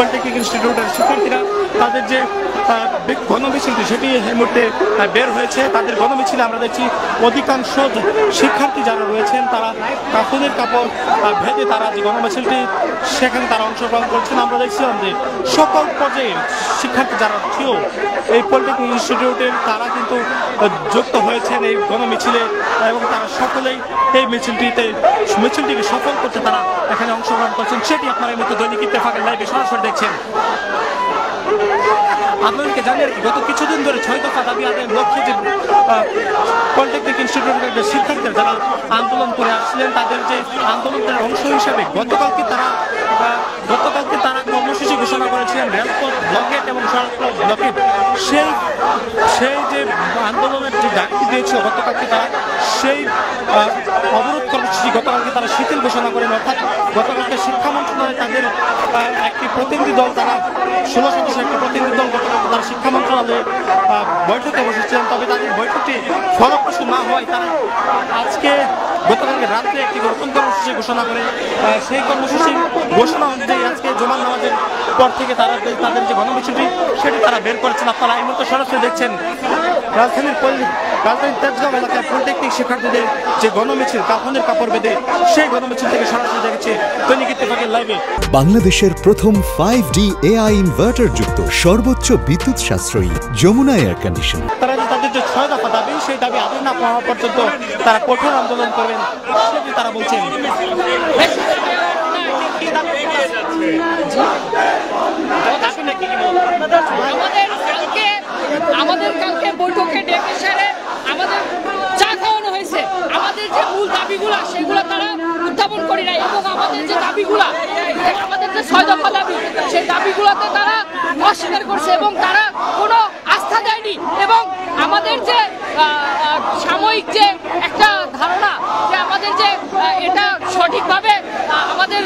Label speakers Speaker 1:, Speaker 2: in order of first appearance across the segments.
Speaker 1: Polytechnic ইনস্টিটিউটের শিক্ষার্থীরা তাদের যে গণমিছিলটি সেটি এই মুহূর্তে বের হয়েছে। তাদের গণমিছিলে আমরা দেখছি অধিকাংশ শিক্ষার্থী যারা রয়েছেন তারা কাফনের কাপড় ভেদে তারা যে গণমিছিলটি সেখানে তারা অংশগ্রহণ করছেন। আমরা দেখছিলাম যে সকল পর্যায়ের শিক্ষার্থী যারা ছিল এই পলিটেকনিক ইনস্টিটিউটের তারা কিন্তু যুক্ত হয়েছেন এই গণমিছিলে এবং তারা সকলেই এই মিছিলটিকে সফল করতে তারা এখানে অংশগ্রহণ করছেন। সেটি আপনারা এই মুহূর্তে দৈনিক ইত্তেফাকের লাইভে সরাসরি দেখছেন। আপনাদেরকে জানিয়ে রাখি, গত কিছুদিন ধরে 6 দফা দাবি আদায়ের লক্ষ্যে যে পলিটেকনিক ইনস্টিটিউটের যে শিক্ষার্থীরা যারা আন্দোলন করে আসছিলেন তাদের যে আন্দোলনের অংশ হিসেবে গতকালকে তারা কর্মসূচি ঘোষণা করেছিলেন রেলপথ ব্লকেট এবং সড়কপথ ব্লকেট। সেই যে আন্দোলনের যে ডাকটি দিয়েছিল গতকালকে তারা সেই অবরোধ কর্মসূচি গতকালকে তারা শিথিল ঘোষণা করেন। অর্থাৎ গতকালকে শিক্ষা মন্ত্রণালয়ে তাদের একটি প্রতিনিধি দল, তারা 16 সদস্যের একটি প্রতিনিধি দল গতকালকে তারা শিক্ষা মন্ত্রণালয়ে বৈঠকে বসেছিলেন। তবে তাদের বৈঠকটি ফলপ্রসূ না হয় তারা আজকে গতকালকে রাত্রে একটি নতুন কর্মসূচি ঘোষণা করে সেই কর্মসূচির ঘোষণা অনুযায়ী আজকে জুমার নামাজের পর থেকে তারা তাদের যে গণমিছিলটি সেটি তারা বের করেছেন। আপনারা এই মুহূর্তে সরাসরি দেখছেন রাজধানীর তেজগাঁও এলাকায় পলিটেকনিক শিক্ষার্থীদের যে গণমিছিল কাফনের কাপড় বেঁধে সেই গণমিছিল থেকে সরাসরি দেখছে দৈনিক ইত্তেফাকের লাইভে।
Speaker 2: বাংলাদেশের প্রথম 5D AI ইনভার্টার যুক্ত সর্বোচ্চ বিদ্যুৎ সাশ্রয়ী যমুনা এয়ার কন্ডিশন।
Speaker 1: তারা তাদের যে 6 দফা দাবি সেই দাবি আদায় না পাওয়া পর্যন্ত তারা কঠোর আন্দোলন করবেন সেটি তারা বলছেন।
Speaker 3: আমাদের কালকে বৈঠকে ডেকে সেরে আমাদের চা খাওয়ানো হয়েছে। আমাদের যে মূল দাবিগুলা সেগুলো তারা উত্থাপন করি নাই এবং আমাদের যে দাবিগুলা, আমাদের যে 6 দফা দাবি সেই দাবিগুলোতে তারা অস্বীকার করছে এবং তারা কোনো আস্থা দেয়নি এবং আমাদের যে সাময়িক যে একটা ধারণা যে আমাদের যে এটা সঠিকভাবে আমাদের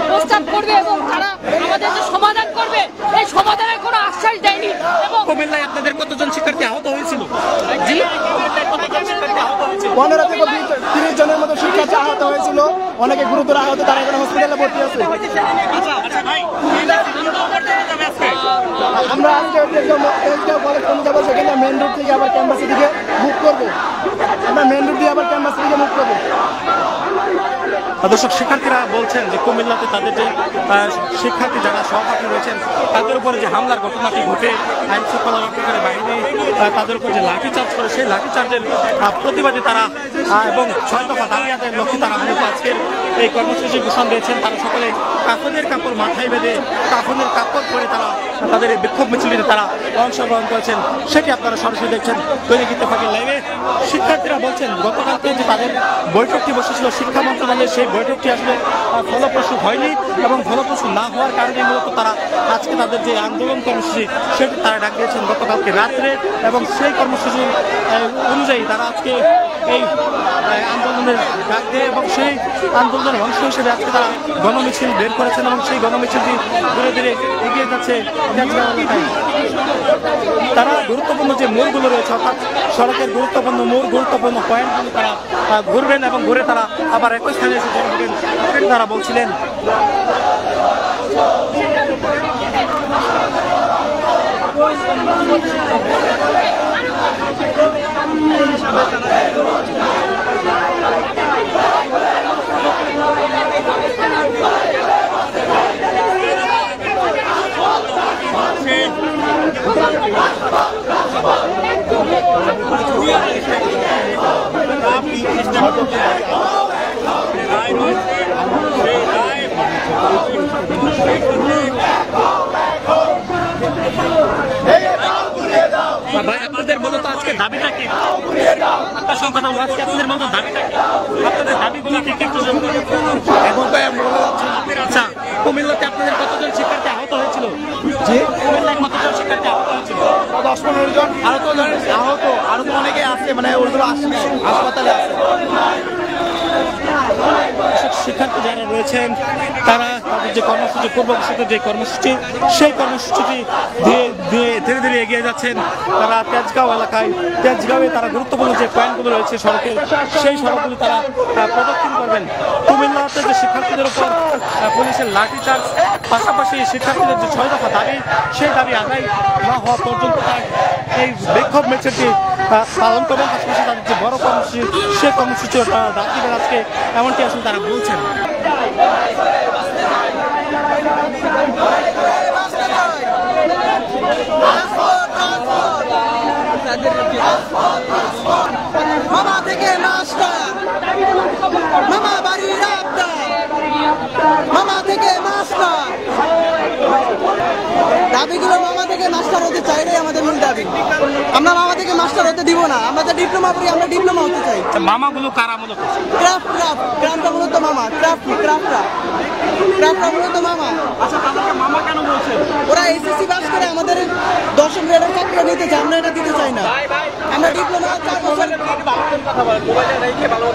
Speaker 3: প্রস্তাব করবে এবং তারা আমাদের যে সমাধান করবে এই সমাধানের কোনো আশ্বাস দেয়নি। এবং
Speaker 1: কুমিল্লায় আপনাদের কতজন শিক্ষার্থী আহত হয়েছিল?
Speaker 3: জি,
Speaker 4: 15 থেকে 30 জনের মতো শিক্ষার্থী আহত হয়েছিল, অনেকে গুরুতর আহত, তারা এখানে হসপিটালে ভর্তি আছে। আমরা আজকে কলেজ কমে যাবো, সেখানে মেন রোড থেকে আবার ক্যাম্পাসের দিকে মুভ করবো। আমরা মেন রোড দিয়ে আবার ক্যাম্পাসের দিকে মুভ করবো।
Speaker 1: দর্শক, শিক্ষার্থীরা বলছেন যে কুমিল্লাতে তাদের যে শিক্ষার্থী যারা সহপাঠী রয়েছেন তাদের উপরে যে হামলার ঘটনাটি ঘটে আইন শৃঙ্খলা রক্ষাকারী বাহিনী তাদের উপর যে লাঠিচার্জ করে সেই লাঠিচার্জের প্রতিবাদে তারা এবং 6 দফা দাবি আদায়ের লক্ষ্যে তারা মূলত আজকের এই কর্মসূচি ঘোষণা দিয়েছেন। তারা সকলে কাফনের কাপড় মাথায় বেঁধে কাফনের কাপড় পরে তারা তাদের এই বিক্ষোভ মিছিলটিতে তারা অংশগ্রহণ করেছেন। সেটি আপনারা সরাসরি দেখছেন দৈনিক ইত্তেফাকের লাইভে। শিক্ষার্থীরা বলছেন গতকালকে যে তাদের বৈঠকটি বসেছিল শিক্ষা মন্ত্রণালয়ের, সেই বৈঠকটি আসলে ফলপ্রসূ হয়নি এবং ফলপ্রসূ না হওয়ার কারণে মূলত তারা আজকে তাদের যে আন্দোলন কর্মসূচি সেটি তারা ডাক দিয়েছেন গতকালকে রাত্রে এবং সেই কর্মসূচি অনুযায়ী তারা আজকে এই আন্দোলনের ডাক দেয় এবং সেই আন্দোলনের অংশ হিসেবে আজকে তারা গণমিছিল বের করেছেন এবং সেই গণমিছিলটি ধীরে ধীরে এগিয়ে যাচ্ছে। তারা গুরুত্বপূর্ণ যে মোড়গুলো রয়েছে অর্থাৎ সড়কের গুরুত্বপূর্ণ মোড়, গুরুত্বপূর্ণ পয়েন্টগুলো তারা ঘুরবেন এবং ঘুরে তারা আবার একই স্থানে এসে জড়ো হবেন সেটি তারা বলছিলেন। ভাই, আপনাদের মূলত আজকে দাবিটা কি? আপনার সংখ্যা আজকে আপনাদের মূলত দাবিটা কি? আপনাদের দাবিগুলো কি একটু এখন তো আচ্ছা, কুমিল্লাতে আপনাদের কতজন শিক্ষার্থী আহত হয়েছিল?
Speaker 4: জি,
Speaker 1: কুমিল্লায় কতজন শিক্ষার্থী আহত হয়েছিল?
Speaker 4: 10-15 জন আহত, আরো তো অনেকে আছে, মানে ওগুলো হাসপাতালে আছে।
Speaker 1: শিক্ষার্থী যারা রয়েছেন তারা তাদের যে কর্মসূচি পূর্বঘোষিত যে কর্মসূচি সেই কর্মসূচিটি দিয়ে ধীরে ধীরে এগিয়ে যাচ্ছেন। তারা তেজগাঁও এলাকায় তেজগাঁওয়ে তারা গুরুত্বপূর্ণ যে পয়েন্টগুলো রয়েছে সড়কের সেই সড়কগুলি তারা প্রদক্ষিণ করবেন। কুমিল্লাতে যে শিক্ষার্থীদের উপর পুলিশের লাঠিচার্জ, পাশাপাশি শিক্ষার্থীদের যে 6 দফা দাবি সেই দাবি আদায় না হওয়া পর্যন্ত তার এই বিক্ষোভ মিছিলটি পালন করবেন। পাশাপাশি তাদের যে বড় কর্মসূচি সেই কর্মসূচি ডাক দিবেন আজকে, এমনটি আসলে তারা বলছেন।
Speaker 5: মামা থেকে মাস্টার, মামা বাড়ির আবদার, মামা থেকে মাস্টার, দাবিগুলো মামা থেকে মাস্টার হতে চাই রে, আমাদের মূল দাবি। আমরা মামা থেকে মাস্টার হতে দিব না, আমরা যে ডিপ্লোমা করি আমরা ডিপ্লোমা হতে চাই।
Speaker 1: মামাগুলো কারা মূলত?
Speaker 5: ক্রাফটটা মূলত মামা, ক্রাফটটা মূলত মামা।
Speaker 1: আচ্ছা, তাদেরকে মামা কেন বলছেন?
Speaker 5: ওরা এসএসসি পাস করে আমাদের 10ম গ্রেডের চাকরি নিতে চায়, আমরা এটা দিতে চাই না। আমরা ডিপ্লোমা 4 বছর,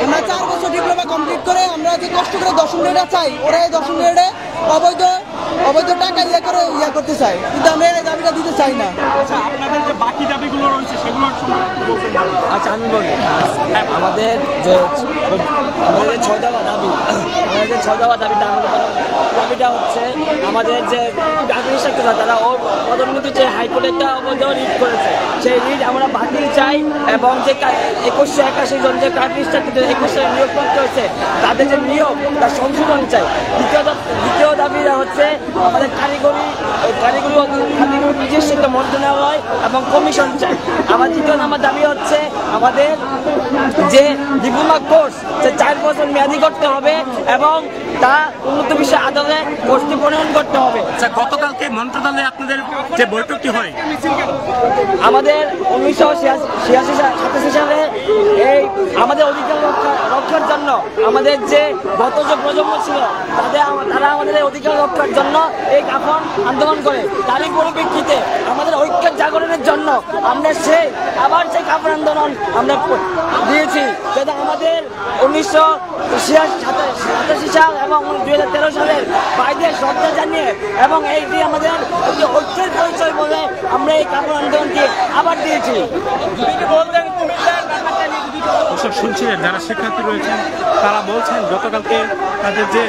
Speaker 5: আমরা 4 বছর ডিপ্লোমা কমপ্লিট করে আমরা যে কষ্ট করে 10ম গ্রেডে চাই, ওরা এই 10ম গ্রেডে অবৈধ টাকা ইয়ে করতে চায়, কিন্তু আমরা এই দাবিটা দিতে চাই না।
Speaker 1: আচ্ছা, আপনাদের যে বাকি দাবিগুলো রয়েছে সেগুলো
Speaker 6: আচ্ছা আমি বলি, আমাদের যে 6 দফা দাবি, আমাদের 6 দফা দাবিটা হচ্ছে আমাদের যে চাকরি সেক্টর তারা পদোন্নতি যে হাইকোর্টে একটা অবৈধ রিট করেছে, সেই রিট আমরা বাতিল চাই এবং যে 2181 জন যে চাকরি সেক্টর 21 নিয়োগ করতে হয়েছে তাদের যে নিয়োগ তার সংশোধন চাই। দ্বিতীয় দাবিটা হচ্ছে আমাদের কারিগরি নিজস্ব একটা মন্ত্রণালয় এবং কমিশন চাই। আমার দ্বিতীয় নম্বর দাবি হচ্ছে আমাদের যে ডিপ্লোমা কোর্স সে 4 বছর মেয়াদি করতে হবে এবং তা উন্নত বিশ্ব আদালতে কোর্সটি প্রণয়ন করতে হবে।
Speaker 1: আচ্ছা, গতকালকে মন্ত্রণালয়ে আপনাদের যে বৈঠকটি হয়,
Speaker 6: আমাদের 1986 সালে এই আমাদের অধিকার রক্ষার জন্য আমাদের যে গত যে প্রজন্ম ছিল তারা আমাদের এই অধিকার রক্ষার জন্য এই কাফন আন্দোলন করে, তারই পরিপ্রেক্ষিতে আমাদের ঐক্যের জাগরণের জন্য আমরা আবার সেই কাফন আন্দোলন আমরা দিয়েছি, যাতে আমাদের 1987 সাল এবং 2013 সালের বাইরে শ্রদ্ধা জানিয়ে এবং এইটি আমাদের ঐক্যের পরিচয় বলে আমরা এই কাফন আন্দোলনটি আবার দিয়েছি।
Speaker 1: শুনছিলেন যারা শিক্ষার্থী রয়েছেন তারা বলছেন গতকালকে তাদের যে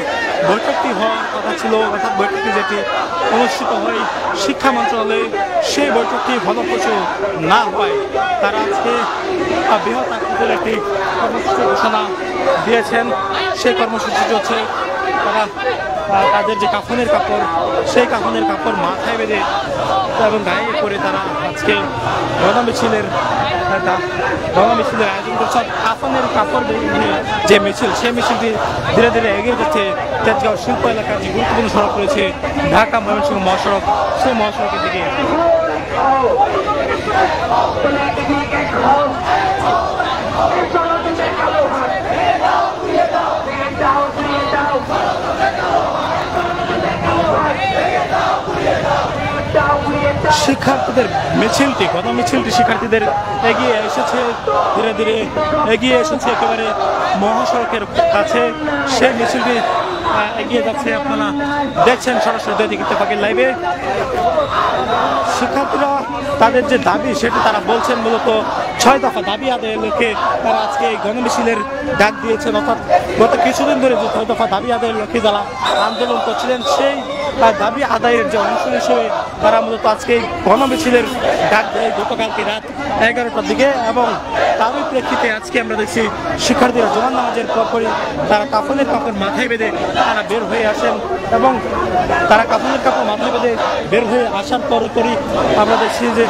Speaker 1: বৈঠকটি হওয়ার কথা ছিল, অর্থাৎ বৈঠকটি যেটি অনুষ্ঠিত হয় শিক্ষা মন্ত্রণালয়ে, সেই বৈঠকটি ফলপ্রসূ না হয় তারা আজকে বৃহৎ আকৃতির একটি কর্মসূচি ঘোষণা দিয়েছেন। সেই কর্মসূচিটি হচ্ছে তারা তাদের যে কাফনের কাপড় সেই কাফনের কাপড় মাথায় বেঁধে এবং গায়ে করে তারা আজকে গণমিছিলের আয়োজন করছে। কাফনের কাপড় নিয়ে যে মিছিল সেই মিছিলটি ধীরে ধীরে এগিয়ে যাচ্ছে তেজগাঁও শিল্প এলাকার যে গুরুত্বপূর্ণ সড়ক রয়েছে ঢাকা ময়মনসিংহ মহাসড়ক, সেই মহাসড়কের দিকে। শিক্ষার্থীদের মিছিলটি গণমিছিলটি শিক্ষার্থীদের এগিয়ে এসেছে, ধীরে ধীরে এগিয়ে এসেছে একেবারে মহাসড়কের কাছে। সেই মিছিলটি এগিয়ে যাচ্ছে, আপনারা দেখছেন সরাসরি দৈনিক ইত্তেফাকের লাইভে। শিক্ষার্থীরা তাদের যে দাবি সেটি তারা বলছেন মূলত 6 দফা দাবি আদায়ের লক্ষ্যে তারা আজকে এই গণমিছিলের ডাক দিয়েছেন। অর্থাৎ গত কিছুদিন ধরে যে 6 দফা দাবি আদায়ের লক্ষ্যে যারা আন্দোলন করছিলেন সেই দাবি আদায়ের যে অংশ হিসেবে তারা মূলত আজকে এই গণমিছিলের ডাক দেয় গতকালকে রাত 11টার দিকে। এবং তারই প্রেক্ষিতে আজকে আমরা দেখছি শিক্ষার্থীরা জোমান নামাজের পরপরই তারা কাফনের কাপড় মাথায় বেঁধে তারা বের হয়ে আসেন এবং তারা কাফনের কাপড় মাথায় বেঁধে বের হয়ে আসার পরপরই আমরা দেখছি যে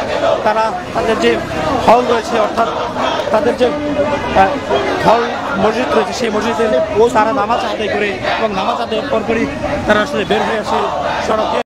Speaker 1: তারা তাদের যে হল রয়েছে, অর্থাৎ তাদের যে হল মসজিদ রয়েছে সেই মসজিদে তারা নামাজ আদায় করে এবং নামাজ আদায়ের পরপরই তারা আসলে বের হয়ে আসে সড়কে।